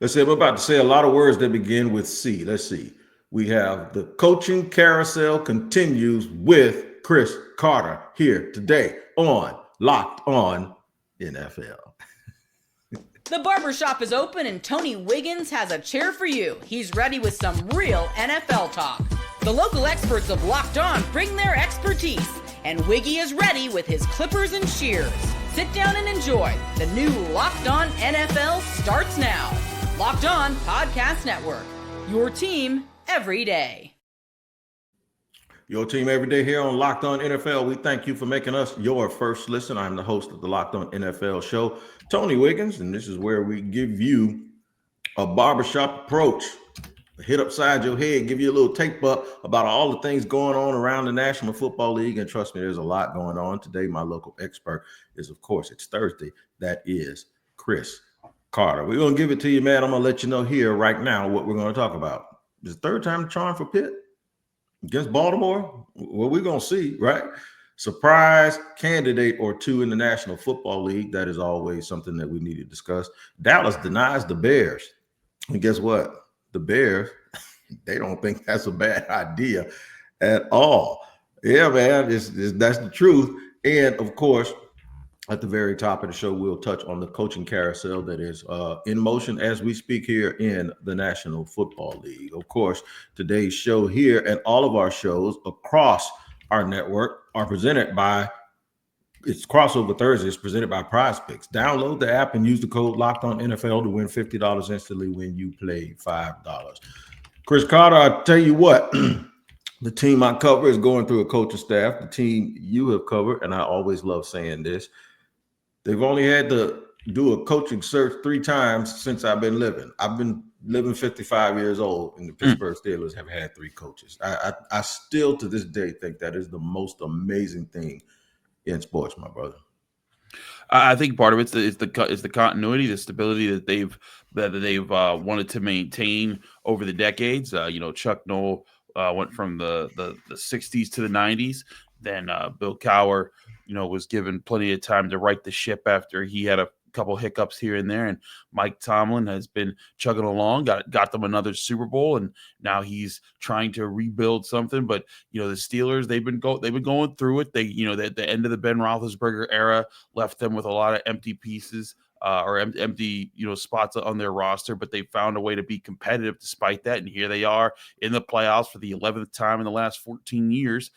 Let's see, I'm about to say a lot of words that begin with C. Let's see. We have the coaching carousel continues with Chris Carter here today on Locked On NFL. The barbershop is open and Tony Wiggins has a chair for you. He's ready with some real NFL talk. The local experts of Locked On bring their expertise, and Wiggy is ready with his clippers and shears. Sit down and enjoy. The new Locked On NFL starts now. Locked On Podcast Network. Your team every day. Your team every day here on Locked On NFL. We thank you for making us your first listen. I'm the host of the Locked On NFL show, Tony Wiggins, and this is where we give you a barbershop approach. Hit upside your head, give you a little tape up about all the things going on around the National Football League. And trust me, there's a lot going on. Today, my local expert is, of course, it's Thursday. That is Chris Carter. We're going to give it to you, man. I'm going to let you know here right now what we're going to talk about. It's the third time the charm for Pitt against Baltimore. Well, we're going to see, right? Surprise candidate or two in the National Football League. That is always something that we need to discuss. Dallas denies the Bears. And guess what? The Bears, they don't think that's a bad idea at all. Yeah, man, that's the truth. And, of course, at the very top of the show, we'll touch on the coaching carousel that is in motion as we speak here in the National Football League. Of course, today's show here and all of our shows across our network are presented by It's Crossover Thursdays presented by Prize Picks. Download the app and use the code Locked On NFL to win $50 instantly when you play $5. Chris Carter, I tell you what, the team I cover is going through a coaching staff. The team you have covered, and I always love saying this, they've only had to do a coaching search 3 times since I've been living. I've been living 55 years old, and the Pittsburgh Steelers have had 3 coaches. I still to this day think that is the most amazing thing in sports, my brother. I think part of it is the continuity, the stability that they've wanted to maintain over the decades. Chuck Noll went from the 60s to the 90s. Then Bill Cowher, was given plenty of time to right the ship after he had a couple hiccups here and there, and Mike Tomlin has been chugging along, got them another Super Bowl, and now he's trying to rebuild something. But the Steelers, they've been going through it. They the end of the Ben Roethlisberger era left them with a lot of empty pieces or empty spots on their roster, but they found a way to be competitive despite that, and here they are in the playoffs for the 11th time in the last 14 years.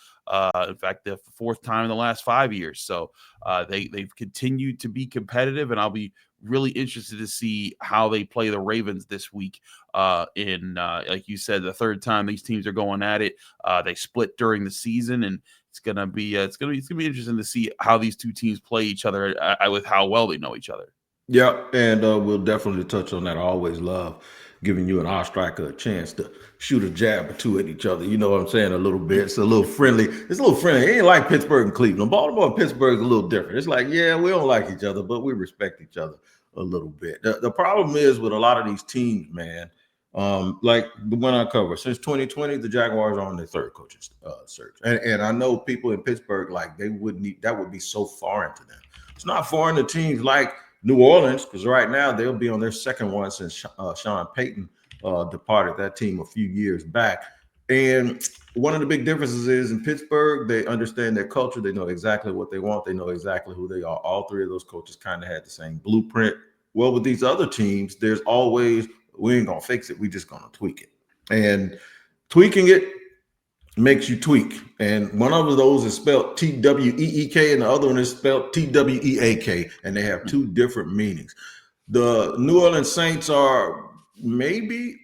In fact, the 4th time in the last 5 years. So they've continued to be competitive, and I'll be really interested to see how they play the Ravens this week. Like you said, the 3rd time these teams are going at it. They split during the season, and it's gonna be interesting to see how these two teams play each other with how well they know each other. Yeah, and we'll definitely touch on that. I always love giving you and our striker a chance to shoot a jab or two at each other. You know what I'm saying? A little bit. It's a little friendly. It ain't like Pittsburgh and Cleveland. Baltimore and Pittsburgh is a little different. It's like, yeah, we don't like each other, but we respect each other a little bit. The problem is with a lot of these teams, man, like the one I cover, since 2020, the Jaguars are on their 3rd coaching search. And I know people in Pittsburgh, like that would be so foreign to them. It's not foreign to teams like New Orleans, because right now they'll be on their 2nd one since Sean Payton departed that team a few years back. And one of the big differences is in Pittsburgh, they understand their culture. They know exactly what they want. They know exactly who they are. All 3 of those coaches kind of had the same blueprint. Well, with these other teams, there's always, we ain't going to fix it. We just going to tweak it. And tweaking it makes you tweak. And one of those is spelled T-W-E-E-K, and the other one is spelled T-W-E-A-K, and they have 2 different meanings. The New Orleans Saints are maybe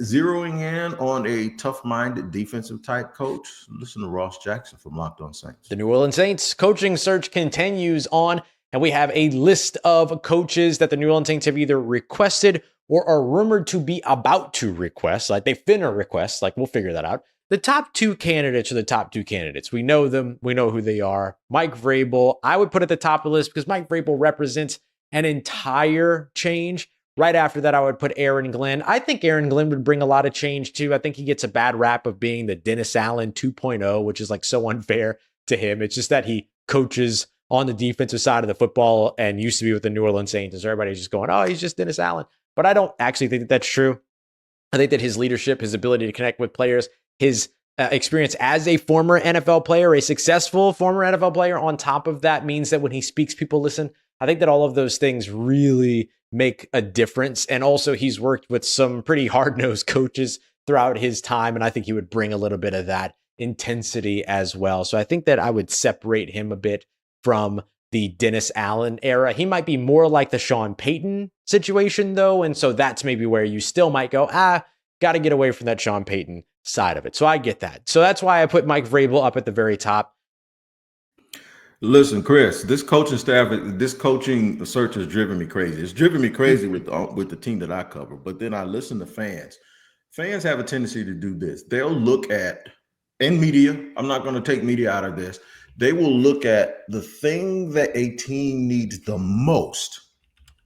zeroing in on a tough-minded defensive type coach. Listen to Ross Jackson from Locked On Saints. The New Orleans Saints coaching search continues on, and we have a list of coaches that the New Orleans Saints have either requested or are rumored to be about to request. Like they've been a request, like we'll figure that out. The top 2 candidates are the top 2 candidates. We know them. We know who they are. Mike Vrabel, I would put at the top of the list because Mike Vrabel represents an entire change. Right after that, I would put Aaron Glenn. I think Aaron Glenn would bring a lot of change too. I think he gets a bad rap of being the Dennis Allen 2.0, which is like so unfair to him. It's just that he coaches on the defensive side of the football and used to be with the New Orleans Saints. So everybody's just going, oh, he's just Dennis Allen. but I don't actually think that that's true. I think that his leadership, his ability to connect with players, his experience as a former NFL player, a successful former NFL player on top of that means that when he speaks, people listen. I think that all of those things really make a difference. And also he's worked with some pretty hard-nosed coaches throughout his time. And I think he would bring a little bit of that intensity as well. So I think that I would separate him a bit from the Dennis Allen era. He might be more like the Sean Payton situation though. And so that's maybe where you still might go, got to get away from that Sean Payton side of it. So I get that. So that's why I put Mike Vrabel up at the very top. Listen, Chris, this coaching staff, this coaching search has driven me crazy. It's driven me crazy with the team that I cover. But then I listen to fans. Fans have a tendency to do this. They'll look at, in media, I'm not going to take media out of this. They will look at the thing that a team needs the most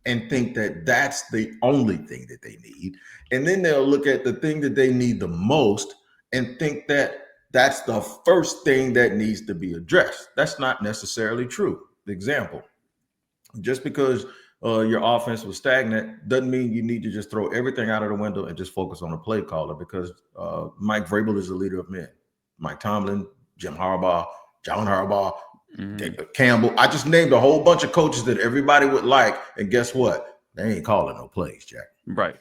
and think that that's the only thing that they need. And then they'll look at the thing that they need the most and think that that's the first thing that needs to be addressed. That's not necessarily true. Example, just because your offense was stagnant doesn't mean you need to just throw everything out of the window and just focus on a play caller, because Mike Vrabel is the leader of men. Mike Tomlin, Jim Harbaugh, John Harbaugh, David Campbell. I just named a whole bunch of coaches that everybody would like, and guess what? They ain't calling no plays, Jack. Right.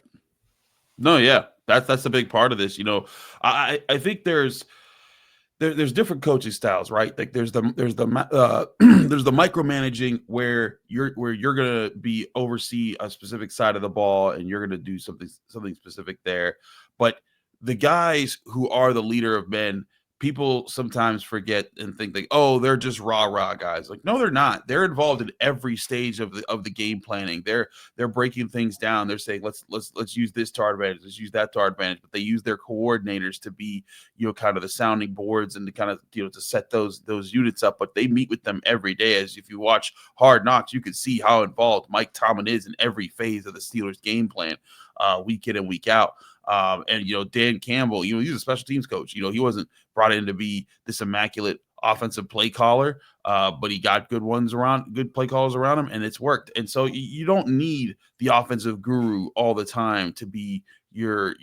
No, yeah, that's a big part of this. You know, I think there's different coaching styles, right? Like there's the there's the micromanaging where you're gonna be oversee a specific side of the ball and you're gonna do something specific there. But the guys who are the leader of men, people sometimes forget and think like, oh, they're just rah guys. Like, no, they're not. They're involved in every stage of the game planning. They're breaking things down. They're saying, let's use this to our advantage. Let's use that to our advantage. But they use their coordinators to be, kind of the sounding boards and to kind of, to set those units up. But they meet with them every day. As if you watch Hard Knocks, you can see how involved Mike Tomlin is in every phase of the Steelers game plan, week in and week out. And Dan Campbell, he's a special teams coach. He wasn't brought in to be this immaculate offensive play caller, but he got good play callers around him, and it's worked. And so you don't need the offensive guru all the time to be your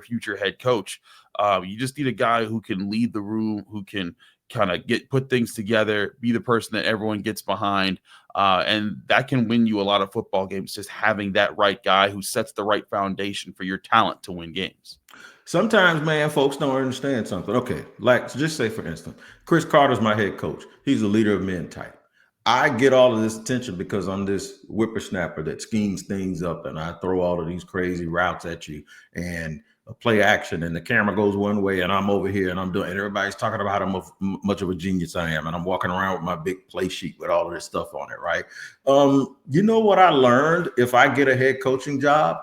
future head coach. You just need a guy who can lead the room, who can kind of put things together, be the person that everyone gets behind. And that can win you a lot of football games, just having that right guy who sets the right foundation for your talent to win games. Sometimes, man, folks don't understand something. Okay, like just say, for instance, Chris Carter's my head coach. He's a leader of men type. I get all of this attention because I'm this whippersnapper that schemes things up, and I throw all of these crazy routes at you and play action, and the camera goes one way and I'm over here and I'm doing, and everybody's talking about how much of a genius I am, and I'm walking around with my big play sheet with all of this stuff on it, right? You know what I learned? If I get a head coaching job,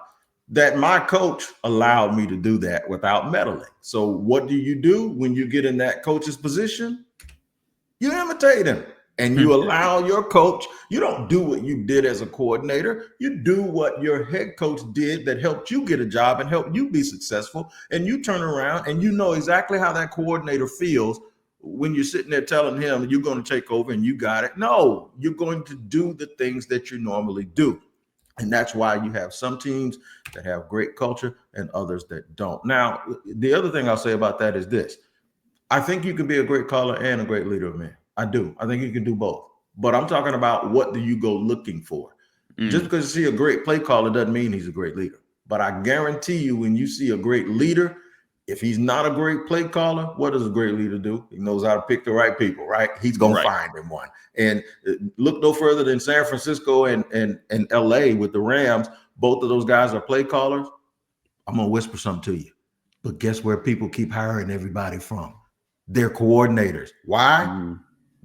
that my coach allowed me to do that without meddling. So what do you do when you get in that coach's position? You imitate him. And you allow your coach, you don't do what you did as a coordinator. You do what your head coach did that helped you get a job and helped you be successful. And you turn around and you know exactly how that coordinator feels when you're sitting there telling him you're going to take over and you got it. No, you're going to do the things that you normally do. And that's why you have some teams that have great culture and others that don't. Now, the other thing I'll say about that is this. I think you can be a great caller and a great leader of men. I do. I think you can do both. But I'm talking about, what do you go looking for? Just because you see a great play caller doesn't mean he's a great leader. But I guarantee you, when you see a great leader, if he's not a great play caller, what does a great leader do? He knows how to pick the right people, right? He's going to find him one. And look no further than San Francisco and LA with the Rams. Both of those guys are play callers. I'm going to whisper something to you. But guess where people keep hiring everybody from? Their coordinators. Why?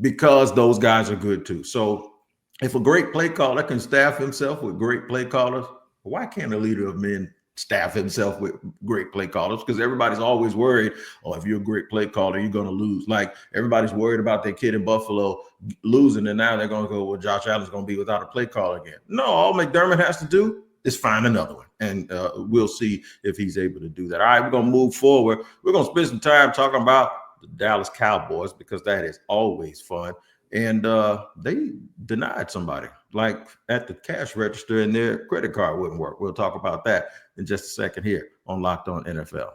Because those guys are good too. So if a great play caller can staff himself with great play callers, why can't a leader of men staff himself with great play callers? Because everybody's always worried, if you're a great play caller, you're going to lose. Like everybody's worried about their kid in Buffalo losing, and now they're going to go, well, Josh Allen's going to be without a play caller again. No, all McDermott has to do is find another one, and we'll see if he's able to do that. All right, we're going to move forward. We're going to spend some time talking about the Dallas Cowboys, because that is always fun. And they denied somebody like at the cash register and their credit card wouldn't work. We'll talk about that in just a second here on Locked On NFL.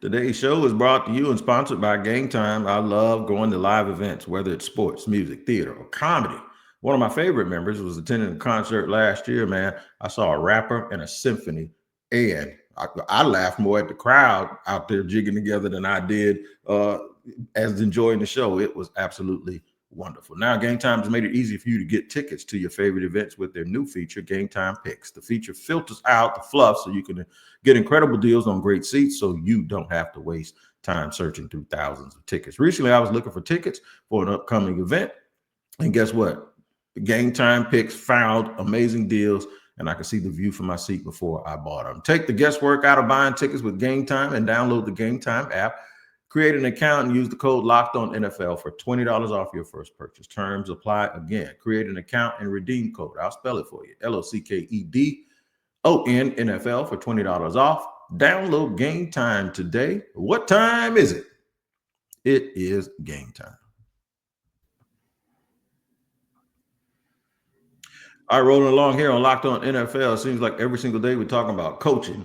Today's show is brought to you and sponsored by Game Time. I love going to live events, whether it's sports, music, theater, or comedy. One of my favorite members was attending a concert last year, man. I saw a rapper and a symphony, and I laughed more at the crowd out there jigging together than I did as enjoying the show. It was absolutely wonderful. Now, Game Time has made it easy for you to get tickets to your favorite events with their new feature, Game Time Picks. The feature filters out the fluff so you can get incredible deals on great seats so you don't have to waste time searching through thousands of tickets. Recently, I was looking for tickets for an upcoming event, and guess what? Game Time Picks found amazing deals, and I could see the view from my seat before I bought them. Take the guesswork out of buying tickets with Game Time and download the Game Time app. Create an account and use the code LOCKEDONNFL for $20 off your first purchase. Terms apply again. Create an account and redeem code. I'll spell it for you. LOCKEDONNFL for $20 off. Download Game Time today. What time is it? It is game time. All right, rolling along here on Locked On NFL. It seems like every single day we're talking about coaching.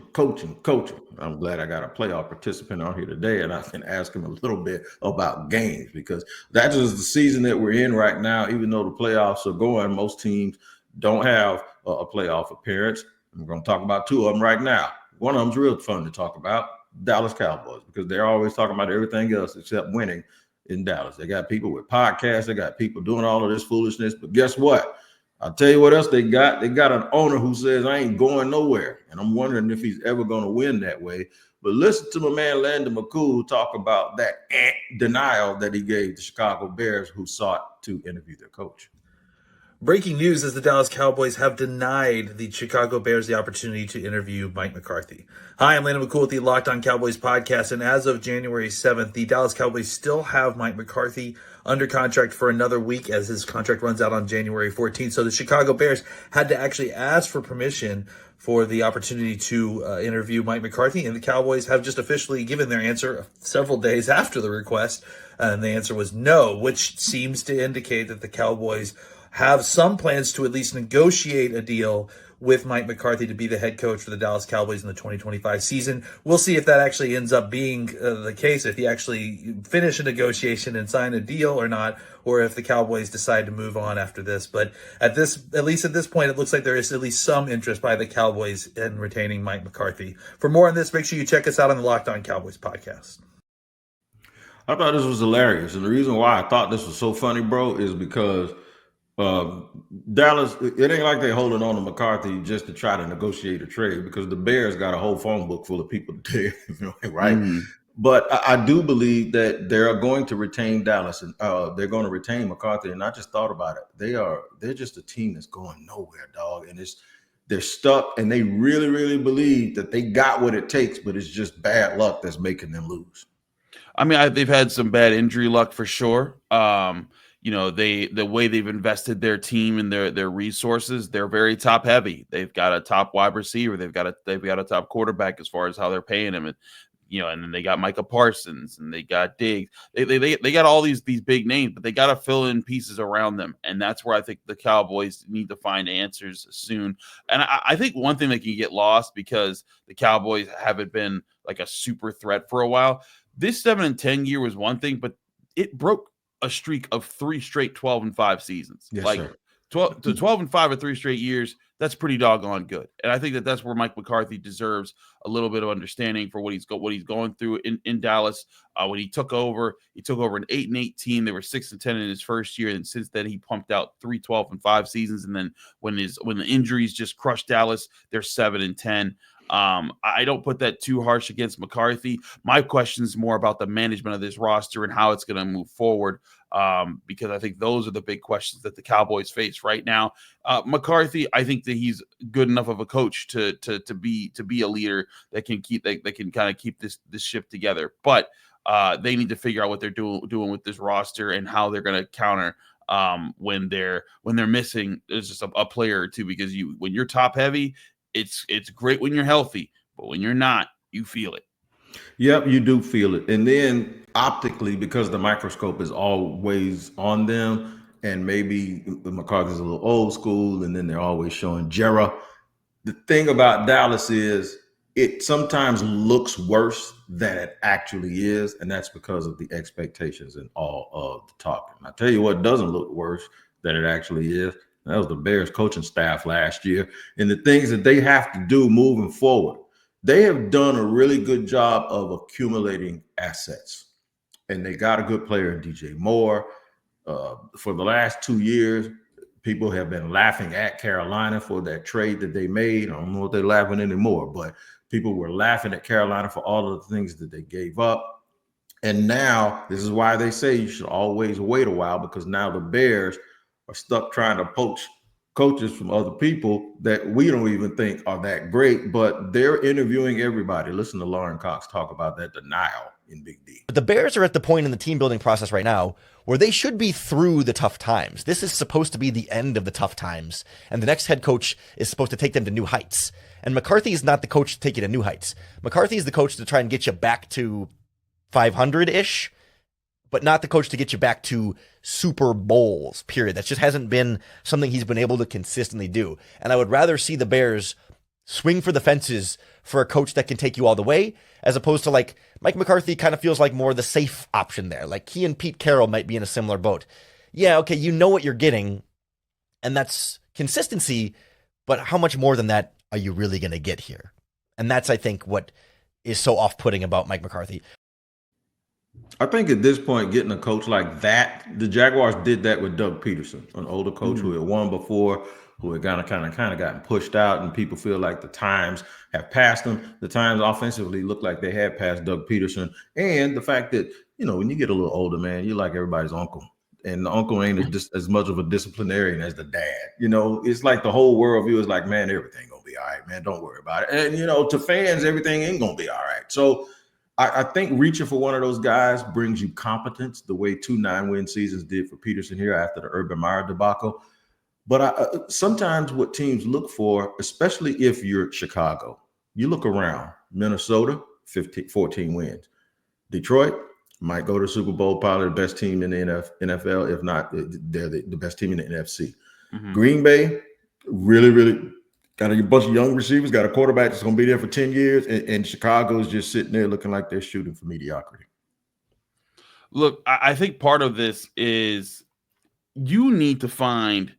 I'm glad I got a playoff participant on here today, and I can ask him a little bit about games because that is the season that we're in right now. Even though the playoffs are going, most teams don't have a playoff appearance. We're going to talk about two of them right now. One of them's real fun to talk about, Dallas Cowboys, because they're always talking about everything else except winning in Dallas. They got people with podcasts. They got people doing all of this foolishness. But guess what? I'll tell you what else they got. They got an owner who says, I ain't going nowhere. And I'm wondering if he's ever going to win that way. But listen to my man Landon McCool talk about that denial that he gave the Chicago Bears who sought to interview their coach. Breaking news is the Dallas Cowboys have denied the Chicago Bears the opportunity to interview Mike McCarthy. Hi, I'm Landon McCool with the Locked On Cowboys podcast, and as of January 7th, the Dallas Cowboys still have Mike McCarthy under contract for another week as his contract runs out on January 14th. So the Chicago Bears had to actually ask for permission for the opportunity to interview Mike McCarthy, and the Cowboys have just officially given their answer several days after the request, and the answer was no, which seems to indicate that the Cowboys have some plans to at least negotiate a deal with Mike McCarthy to be the head coach for the Dallas Cowboys in the 2025 season. We'll see if that actually ends up being the case, if he actually finish a negotiation and sign a deal or not, or if the Cowboys decide to move on after this. But at least at this point, it looks like there is at least some interest by the Cowboys in retaining Mike McCarthy. For more on this, make sure you check us out on the Locked On Cowboys podcast. I thought this was hilarious. And the reason why I thought this was so funny, bro, is because Dallas, it ain't like they're holding on to McCarthy just to try to negotiate a trade, because the Bears got a whole phone book full of people there, right? Mm-hmm. But I do believe that they're going to retain Dallas, and they're going to retain McCarthy. And I just thought about it. They're just a team that's going nowhere, dog. And they're stuck, and they really, really believe that they got what it takes, but it's just bad luck that's making them lose. I mean, they've had some bad injury luck for sure. The way they've invested their team and their resources, they're very top heavy. They've got a top wide receiver. They've got a top quarterback as far as how they're paying him. And then they got Micah Parsons and they got Diggs. They got all these big names, but they got to fill in pieces around them. And that's where I think the Cowboys need to find answers soon. And I think one thing that can get lost, because the Cowboys haven't been like a super threat for a while. This 7-10 year was one thing, but it broke a streak of 3 straight 12-5 seasons. Yes, like sir. 12-5 of 3 straight years. That's pretty doggone good. And I think that's where Mike McCarthy deserves a little bit of understanding for what he's going through in Dallas. When he took over an 8-8 team. They were 6-10 in his first year, and since then he pumped out 3 12-5 seasons. And then when the injuries just crushed Dallas, they're 7-10. I don't put that too harsh against McCarthy. My question is more about the management of this roster and how it's going to move forward, because I think those are the big questions that the Cowboys face right now. McCarthy, I think that he's good enough of a coach to be a leader that can kind of keep this ship together. But they need to figure out what they're doing with this roster and how they're going to counter when they're missing just a player or two, because when you're top heavy, it's great when you're healthy, but when you're not, you feel it. Yep, you do feel it. And then optically, because the microscope is always on them, and maybe McCarthy's a little old school, and then they're always showing Jera. The thing about Dallas is it sometimes looks worse than it actually is, and that's because of the expectations and all of the talking. I tell you what doesn't look worse than it actually is. That was the Bears coaching staff last year, and the things that they have to do moving forward. They have done a really good job of accumulating assets, and they got a good player in DJ Moore. For the last 2 years, people have been laughing at Carolina for that trade that they made. I don't know if they're laughing anymore, but people were laughing at Carolina for all of the things that they gave up. And now this is why they say you should always wait a while, because now the Bears are stuck trying to poach coaches from other people that we don't even think are that great, but they're interviewing everybody. Listen to Lauren Cox talk about that denial in Big D. But the Bears are at the point in the team building process right now where they should be through the tough times. This is supposed to be the end of the tough times, and the next head coach is supposed to take them to new heights. And McCarthy is not the coach to take you to new heights. McCarthy is the coach to try and get you back to 500-ish, but not the coach to get you back to Super Bowls, period. That just hasn't been something he's been able to consistently do. And I would rather see the Bears swing for the fences for a coach that can take you all the way, as opposed to like Mike McCarthy kind of feels like more the safe option there. Like he and Pete Carroll might be in a similar boat. Yeah, okay, you know what you're getting, and that's consistency, but how much more than that are you really going to get here? And that's, I think, what is so off-putting about Mike McCarthy. I think at this point, getting a coach like that, the Jaguars did that with Doug Peterson, an older coach who had won before, who had kind of gotten pushed out, and people feel like the times have passed them. The times offensively look like they had passed Doug Peterson, and the fact that, you know, when you get a little older, man, you're like everybody's uncle, and the uncle ain't as much of a disciplinarian as the dad. You know, it's like the whole worldview is like, man, everything gonna be all right, man. Don't worry about it. And you know, to fans, everything ain't gonna be all right. So I think reaching for one of those guys brings you competence, the way 2 9-win seasons did for Peterson here after the Urban Meyer debacle. But sometimes what teams look for, especially if you're Chicago, you look around. Minnesota, 14 wins. Detroit might go to Super Bowl, probably the best team in the NFL. If not, they're the best team in the NFC. Mm-hmm. Green Bay, really got a bunch of young receivers, got a quarterback that's going to be there for 10 years, and Chicago's just sitting there looking like they're shooting for mediocrity. Look, I think part of this is you need to find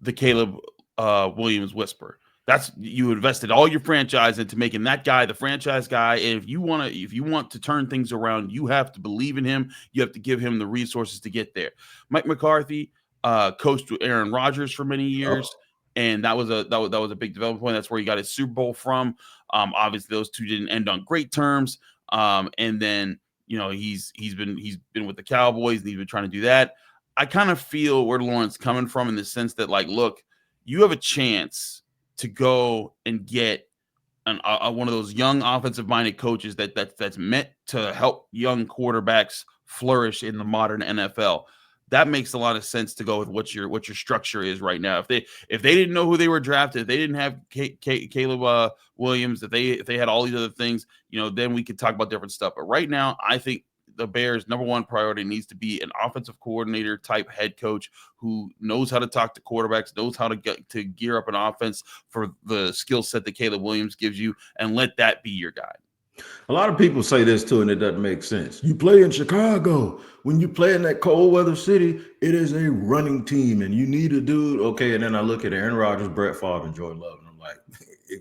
the Caleb Williams whisper. That's, you invested all your franchise into making that guy the franchise guy. And if you want to turn things around, you have to believe in him. You have to give him the resources to get there. Mike McCarthy coached with Aaron Rodgers for many years. Oh. And that was a big development point. That's where he got his Super Bowl from. Obviously, those two didn't end on great terms. And then, you know, he's been with the Cowboys, and he's been trying to do that. I kind of feel where Lauren's coming from, in the sense that, like, look, you have a chance to go and get one of those young offensive-minded coaches that's meant to help young quarterbacks flourish in the modern NFL. That makes a lot of sense to go with what your structure is right now. If they didn't know who they were drafted, if they didn't have Caleb Williams, if they had all these other things, you know, then we could talk about different stuff. But right now, I think the Bears' number one priority needs to be an offensive coordinator type head coach who knows how to talk to quarterbacks, knows how to get to gear up an offense for the skill set that Caleb Williams gives you, and let that be your guide. A lot of people say this too, and it doesn't make sense. You play in Chicago. When you play in that cold weather city, it is a running team, and you need a dude. Okay, and then I look at Aaron Rodgers, Brett Favre, and Jordan Love, and I'm like,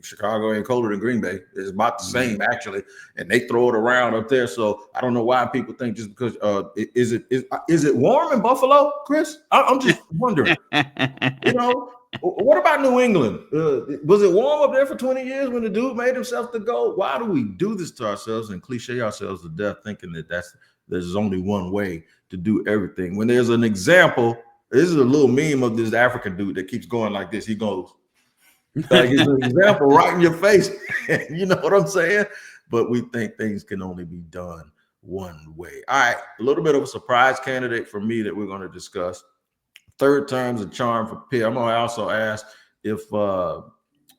Chicago ain't colder than Green Bay. It's about the same, actually, and they throw it around up there. So I don't know why people think just because is it warm in Buffalo, Chris? I'm just wondering. You know. What about New England? Was it warm up there for 20 years when the dude made himself the GOAT? Why do we do this to ourselves and cliche ourselves to death, thinking that there's only one way to do everything? When there's an example, this is a little meme of this African dude that keeps going like this. He goes, like it's an example right in your face. You know what I'm saying? But we think things can only be done one way. All right, a little bit of a surprise candidate for me that we're going to discuss. Third time's a charm for Pitt. I'm gonna also ask if the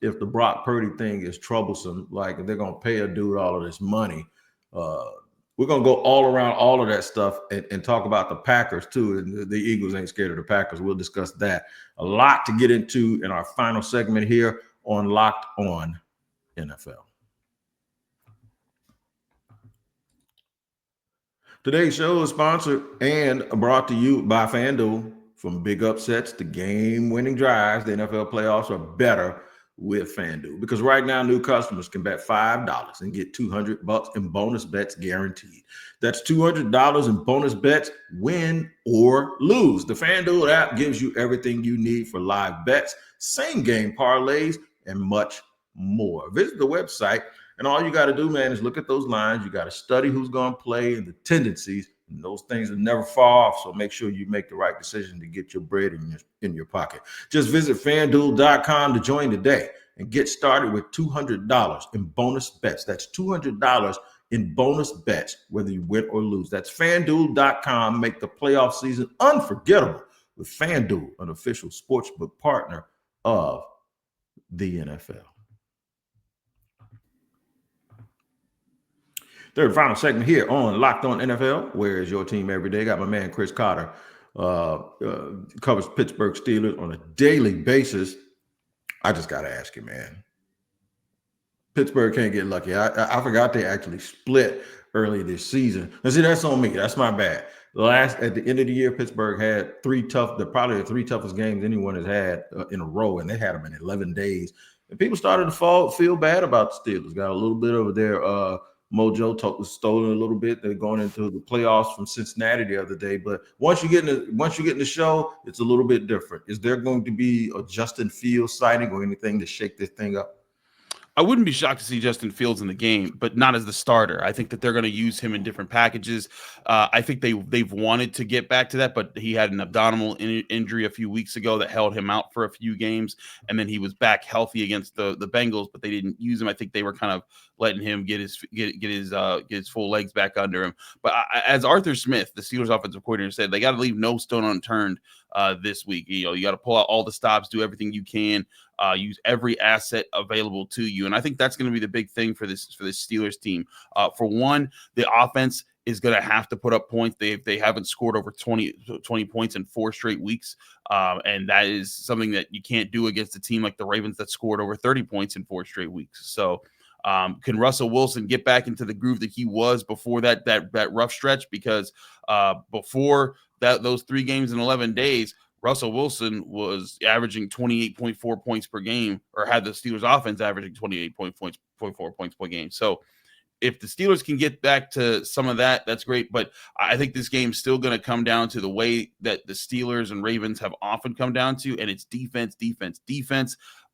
Brock Purdy thing is troublesome, like if they're gonna pay a dude all of this money, We're going to go all around all of that stuff and talk about the Packers, too. And the Eagles ain't scared of the Packers. We'll discuss that. A lot to get into in our final segment here on Locked On NFL. Today's show is sponsored and brought to you by FanDuel. From big upsets to game-winning drives, the NFL playoffs are better with FanDuel, because right now new customers can bet $5 and get $200 in bonus bets guaranteed. That's $200 in bonus bets, win or lose. The FanDuel app gives you everything you need for live bets, same game parlays, and much more. Visit the website, and all you got to do, man, is look at those lines. You got to study who's going to play and the tendencies, and those things will never fall off. So make sure you make the right decision to get your bread in your pocket. Just visit FanDuel.com to join today and get started with $200 in bonus bets. That's $200 in bonus bets, whether you win or lose. That's FanDuel.com. Make the playoff season unforgettable with FanDuel, an official sportsbook partner of the NFL. Third and final segment here on Locked On NFL. Where is your team every day? Got my man Chris Cotter, covers Pittsburgh Steelers on a daily basis. I just got to ask you, man. Pittsburgh can't get lucky. I forgot they actually split early this season. Now, see, that's on me. That's my bad. At the end of the year, Pittsburgh had probably the three toughest games anyone has had in a row, and they had them in 11 days. And people started to feel bad about the Steelers. Got a little bit of their mojo was stolen a little bit. They're going into the playoffs from Cincinnati the other day. But once you get in the show, it's a little bit different. Is there going to be a Justin Fields sighting or anything to shake this thing up? I wouldn't be shocked to see Justin Fields in the game, but not as the starter. I think that they're going to use him in different packages. I think they've wanted to get back to that, but he had an abdominal injury a few weeks ago that held him out for a few games, and then he was back healthy against the Bengals, but they didn't use him. I think they were kind of letting him get his full legs back under him. But as Arthur Smith, the Steelers offensive coordinator, said, they got to leave no stone unturned this week. You got to pull out all the stops, do everything you can. Use every asset available to you. And I think that's going to be the big thing for this Steelers team. For one, the offense is going to have to put up points. They haven't scored over 20 points in 4 straight weeks. And that is something that you can't do against a team like the Ravens that scored over 30 points in 4 straight weeks. So can Russell Wilson get back into the groove that he was before that rough stretch? Because before those 3 games in 11 days, Russell Wilson was averaging 28.4 points per game, or had the Steelers offense averaging 28.4 points per game. So if the Steelers can get back to some of that, that's great. But I think this game's still going to come down to the way that the Steelers and Ravens have often come down to, and it's defense. And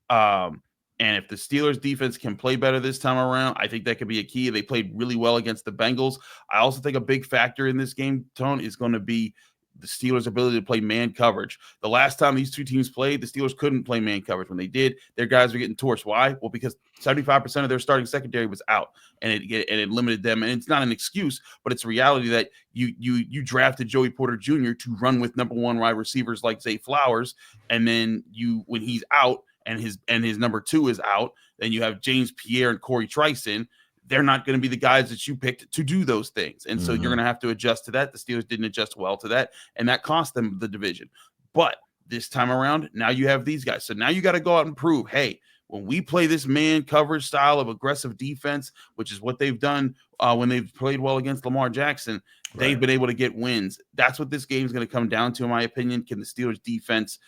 if the Steelers defense can play better this time around, I think that could be a key. They played really well against the Bengals. I also think a big factor in this game, Tone, is going to be the Steelers' ability to play man coverage. The last time these two teams played, the Steelers couldn't play man coverage. When they did, their guys were getting torched. Why? Well, because 75% of their starting secondary was out, and it limited them. And it's not an excuse, but it's a reality that you drafted Joey Porter Jr. to run with number 1 wide receivers like Zay Flowers, and then when he's out and his number 2 is out, then you have James Pierre and Corey Trison. They're not going to be the guys that you picked to do those things. And so you're going to have to adjust to that. The Steelers didn't adjust well to that, and that cost them the division. But this time around, now you have these guys. So now you got to go out and prove, hey, when we play this man coverage style of aggressive defense, which is what they've done when they've played well against Lamar Jackson, they've been able to get wins. That's what this game is going to come down to, in my opinion. Can the Steelers defense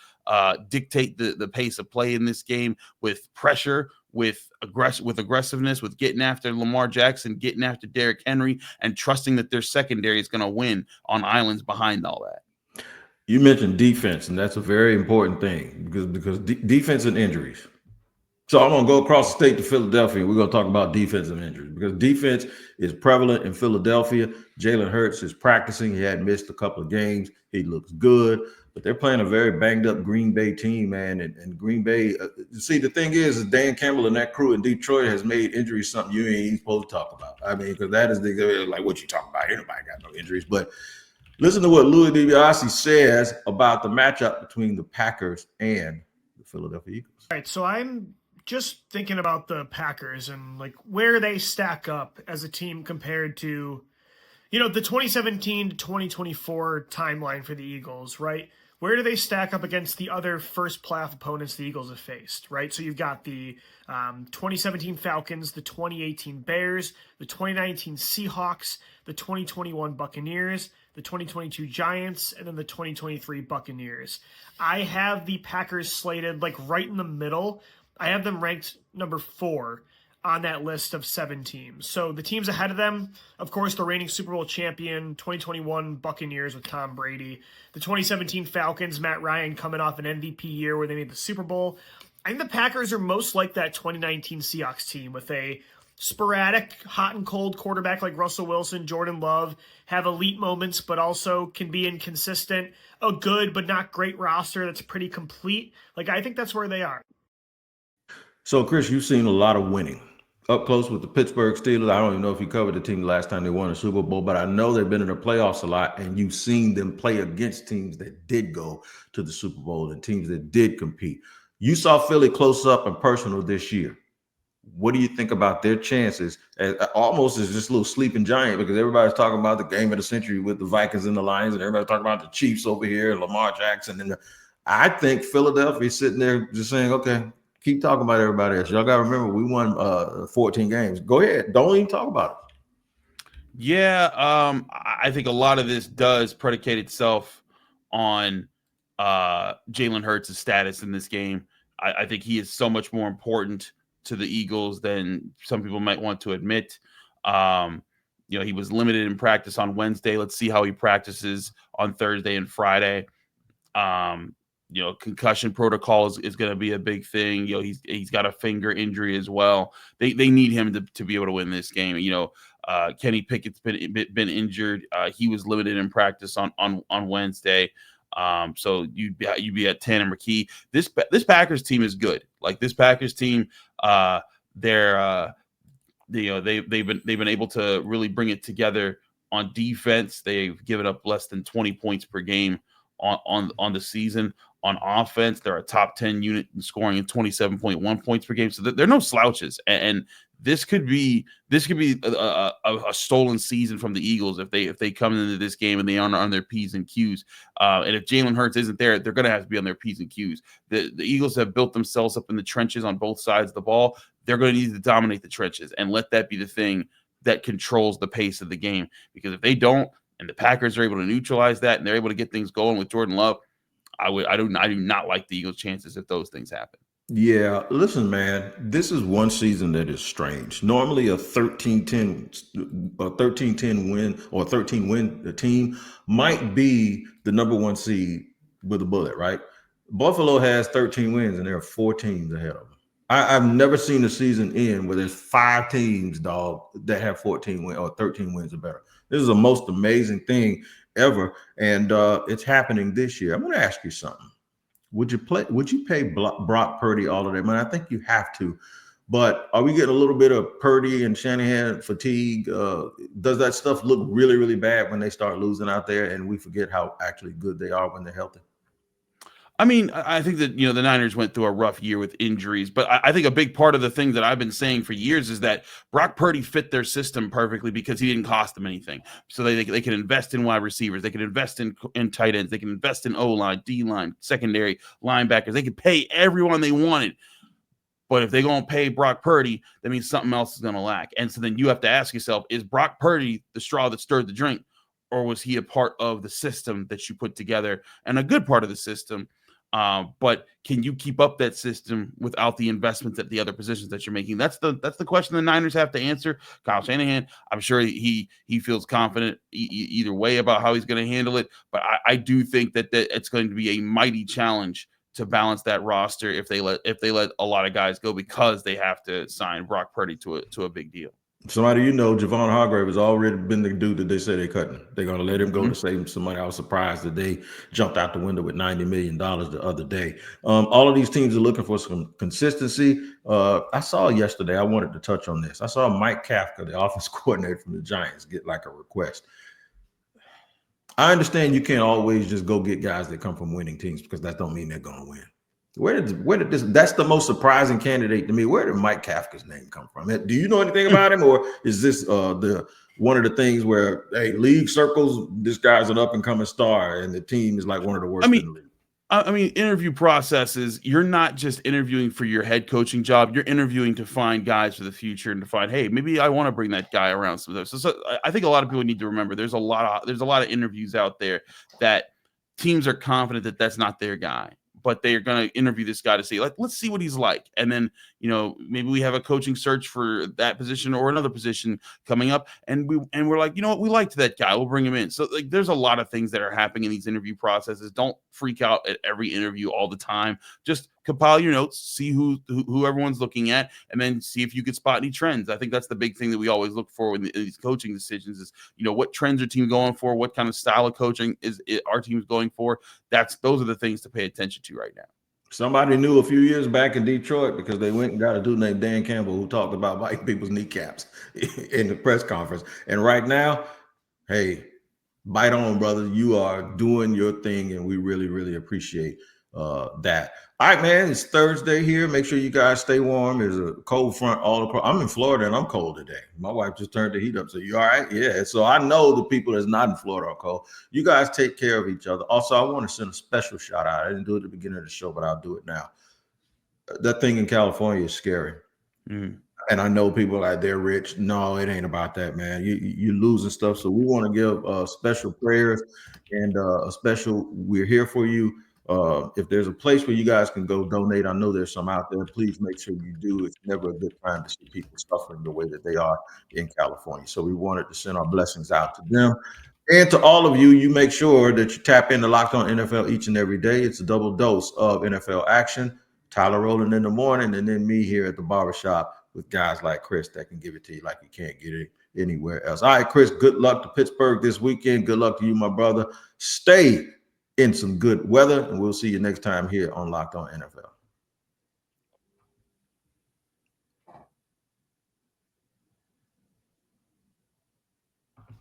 dictate the pace of play in this game with pressure, with aggressiveness, with getting after Lamar Jackson, getting after Derrick Henry, and trusting that their secondary is going to win on islands behind all that? You mentioned defense, and that's a very important thing because defense and injuries. So I'm going to go across the state to Philadelphia. We're going to talk about defense and injuries because defense is prevalent in Philadelphia. Jalen Hurts is practicing. He had missed a couple of games. He looks good, but they're playing a very banged up Green Bay team, man. And Green Bay, see, the thing is Dan Campbell and that crew in Detroit has made injuries something you ain't supposed to talk about. I mean, because that is like, what you talking about? Anybody got no injuries. But listen to what Louis DiBiase says about the matchup between the Packers and the Philadelphia Eagles. All right, so I'm just thinking about the Packers and like where they stack up as a team compared to, the 2017 to 2024 timeline for the Eagles, right? Where do they stack up against the other first playoff opponents the Eagles have faced, right? So you've got the 2017 Falcons, the 2018 Bears, the 2019 Seahawks, the 2021 Buccaneers, the 2022 Giants, and then the 2023 Buccaneers. I have the Packers slated like right in the middle. I have them ranked number 4 on that list of 7 teams. So the teams ahead of them, of course, the reigning Super Bowl champion, 2021 Buccaneers with Tom Brady, the 2017 Falcons, Matt Ryan coming off an MVP year where they made the Super Bowl. I think the Packers are most like that 2019 Seahawks team with a sporadic, hot and cold quarterback like Russell Wilson, Jordan Love, have elite moments, but also can be inconsistent, a good but not great roster that's pretty complete. Like, I think that's where they are. So, Chris, you've seen a lot of winning. Up close with the Pittsburgh Steelers. I don't even know if you covered the team the last time they won a Super Bowl, but I know they've been in the playoffs a lot, and you've seen them play against teams that did go to the Super Bowl and teams that did compete. You saw Philly close up and personal this year. What do you think about their chances? Almost as this little sleeping giant, because everybody's talking about the game of the century with the Vikings and the Lions, and everybody's talking about the Chiefs over here, and Lamar Jackson. And I think Philadelphia's sitting there just saying, okay, keep talking about everybody else. Y'all got to remember, we won 14 games. Go ahead. Don't even talk about it. Yeah, I think a lot of this does predicate itself on Jalen Hurts' status in this game. I think he is so much more important to the Eagles than some people might want to admit. He was limited in practice on Wednesday. Let's see how he practices on Thursday and Friday. Concussion protocol is going to be a big thing. He's got a finger injury as well. They need him to be able to win this game. Kenny Pickett's been injured. He was limited in practice on Wednesday. So you'd be at Tanner McKee. This Packers team is good. Like, this Packers team, they've been able to really bring it together on defense. They've given up less than 20 points per game on the season. On offense, they're a top 10 unit in scoring in 27.1 points per game. So they're no slouches. And this could be a stolen season from the Eagles if they come into this game and they aren't on their P's and Q's. And if Jalen Hurts isn't there, they're going to have to be on their P's and Q's. The Eagles have built themselves up in the trenches on both sides of the ball. They're going to need to dominate the trenches and let that be the thing that controls the pace of the game. Because if they don't, and the Packers are able to neutralize that and they're able to get things going with Jordan Love, I do not like the Eagles' chances if those things happen. Yeah, listen, man, this is one season that is strange. Normally a 13-10 win or 13-win team might be the number 1 seed with a bullet, right? Buffalo has 13 wins, and there are 4 teams ahead of them. I've never seen a season end where there's 5 teams, dog, that have 14 wins or 13 wins or better. This is the most amazing thing ever, and it's happening this year. I'm going to ask you something. Would you pay Brock Purdy all of that money? I think you have to, but are we getting a little bit of Purdy and Shanahan fatigue? Does that stuff look really, really bad when they start losing out there and we forget how actually good they are when they're healthy? I mean, I think that, the Niners went through a rough year with injuries, but I think a big part of the thing that I've been saying for years is that Brock Purdy fit their system perfectly because he didn't cost them anything. So they can invest in wide receivers. They can invest in tight ends. They can invest in O-line, D-line, secondary, linebackers. They can pay everyone they wanted. But if they're going to pay Brock Purdy, that means something else is going to lack. And so then you have to ask yourself, is Brock Purdy the straw that stirred the drink? Or was he a part of the system that you put together and a good part of the system? But can you keep up that system without the investments at the other positions that you're making? That's the question the Niners have to answer. Kyle Shanahan, I'm sure he feels confident either way about how he's going to handle it. But I do think that it's going to be a mighty challenge to balance that roster if they let a lot of guys go because they have to sign Brock Purdy to a big deal. Somebody Javon Hargrave has already been the dude that they say they're cutting. They're going to let him go to save some money. I was surprised that they jumped out the window with $90 million the other day. All of these teams are looking for some consistency. I saw yesterday, I wanted to touch on this. I saw Mike Kafka, the offense coordinator from the Giants, get like a request. I understand you can't always just go get guys that come from winning teams because that don't mean they're going to win. Where did this? That's the most surprising candidate to me. Where did Mike Kafka's name come from? Do you know anything about him, or is this the one of the things where, hey, league circles, this guy's an up and coming star, and the team is like one of the worst in the league? I mean, interview processes, you're not just interviewing for your head coaching job. You're interviewing to find guys for the future and to find, hey, maybe I want to bring that guy around some of those. So I think a lot of people need to remember there's a lot of interviews out there that teams are confident that that's not their guy, but they're going to interview this guy to see, like, let's see what he's like. And then, maybe we have a coaching search for that position or another position coming up. And we're like, you know what? We liked that guy. We'll bring him in. So like, there's a lot of things that are happening in these interview processes. Don't freak out at every interview all the time. Just compile your notes, see who everyone's looking at, and then see if you could spot any trends. I think that's the big thing that we always look for in these coaching decisions is, what trends are team going for? What kind of style of coaching is our team's going for? Those are the things to pay attention to right now. Somebody knew a few years back in Detroit because they went and got a dude named Dan Campbell who talked about biting people's kneecaps in the press conference. And right now, hey, bite on, brother. You are doing your thing, and we really, really appreciate that. All right, man, it's Thursday here. Make sure you guys stay warm. There's a cold front all across. I'm in Florida, and I'm cold today. My wife just turned the heat up. So you all right? Yeah. So I know the people that's not in Florida are cold. You guys take care of each other. Also, I want to send a special shout out. I didn't do it at the beginning of the show, but I'll do it now. That thing in California is scary. And I know people like they're rich. No, it ain't about that, man. You're losing stuff. So we want to give special prayers and we're here for you. If there's a place where you guys can go donate, I know there's some out there. Please make sure you do. It's never a good time to see people suffering the way that they are in California. So we wanted to send our blessings out to them. And to all of you, you make sure that you tap into Locked On NFL each and every day. It's a double dose of NFL action. Tyler rolling in the morning, and then me here at the barbershop with guys like Chris that can give it to you like you can't get it anywhere else. All right, Chris, good luck to Pittsburgh this weekend. Good luck to you, my brother. Stay in some good weather, and we'll see you next time here on Locked On NFL.